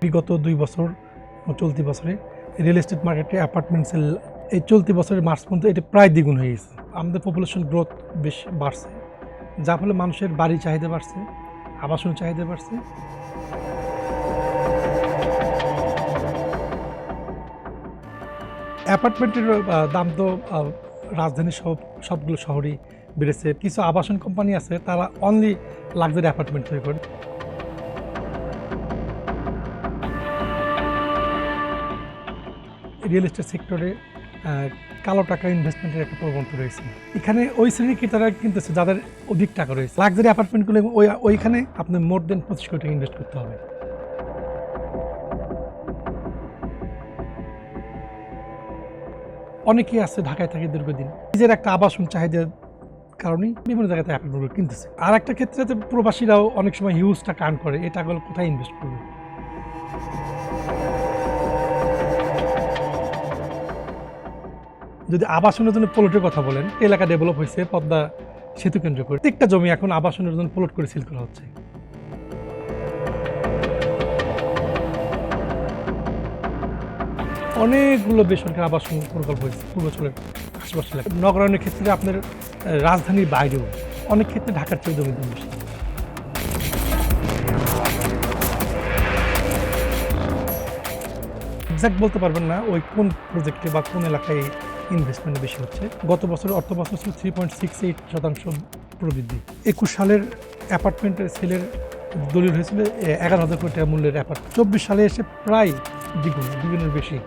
বিগত 2 বছর চলতি বছরে রিয়েল এস্টেট মার্কেটে অ্যাপার্টমেন্টসের এই চলতি বছরের মার্চ পর্যন্ত এটা প্রায় দ্বিগুণ হয়ে গেছে। আমাদের পপুলেশন গ্রোথ বেশ বাড়ছে, যার ফলে মানুষের বাড়ির চাহিদা বাড়ছে, আবাসন চাহিদা বাড়ছে। অ্যাপার্টমেন্টের দাম তো রাজধানীর সবগুলো শহরেই বেড়েছে। কিছু আবাসন কোম্পানি আছে তারা অনলি লাক্সারি অ্যাপার্টমেন্ট তৈরি করে। রিয়েল এস্টেট সেক্টরে কালো টাকা ইনভেস্টমেন্টের একটা প্রবণতা রয়েছে। এখানে ওই শ্রেণীর ক্রেতারা কিনতেছে যাদের অধিক টাকা রয়েছে। লাক্সারি অ্যাপার্টমেন্টগুলো ওইখানে আপনি মোর দেন 25 কোটি টাকা ইনভেস্ট করতে হবে। অনেকেই আছে ঢাকায় থাকে দীর্ঘদিন, নিজের একটা আবাসন চাহিদার কারণেই বিভিন্ন জায়গাতে অ্যাপার্টমেন্টগুলো কিনতেছে। আর একটা ক্ষেত্রে প্রবাসীরাও অনেক সময় হিউজ টাকা আর্ন করে, এই টাকাগুলো কোথায় ইনভেস্ট করবে? যদি আবাসনের জন্য প্লটের কথা বলেন, এলাকা ডেভেলপ হয়েছে পদ্মা সেতু কেন্দ্র করে। প্রত্যেকটা জমি এখন আবাসনের জন্য প্লট করে সিল করা হচ্ছে। অনেকগুলো বেসরকারি আবাসন প্রকল্প হয়েছে পূর্বাঞ্চলের আশেপাশে। নগরায়নের ক্ষেত্রে আপনার রাজধানীর বাইরেও অনেক ক্ষেত্রে ঢাকার চেয়ে জমির দাম বেশি। এক্সাক্ট বলতে পারবেন না ওই কোন প্রজেক্টে বা কোন এলাকায় ইনভেস্টমেন্ট বেশি হচ্ছে। গত বছর অর্থ বছর ছিল 3.68% প্রবৃদ্ধি। 21 সালের অ্যাপার্টমেন্টের সেলের দলিল হয়েছিল 11,000 কোটি টাকা মূল্যের অ্যাপার্টমেন্ট। 24 সালে এসে প্রায় দ্বিগুণের বেশি।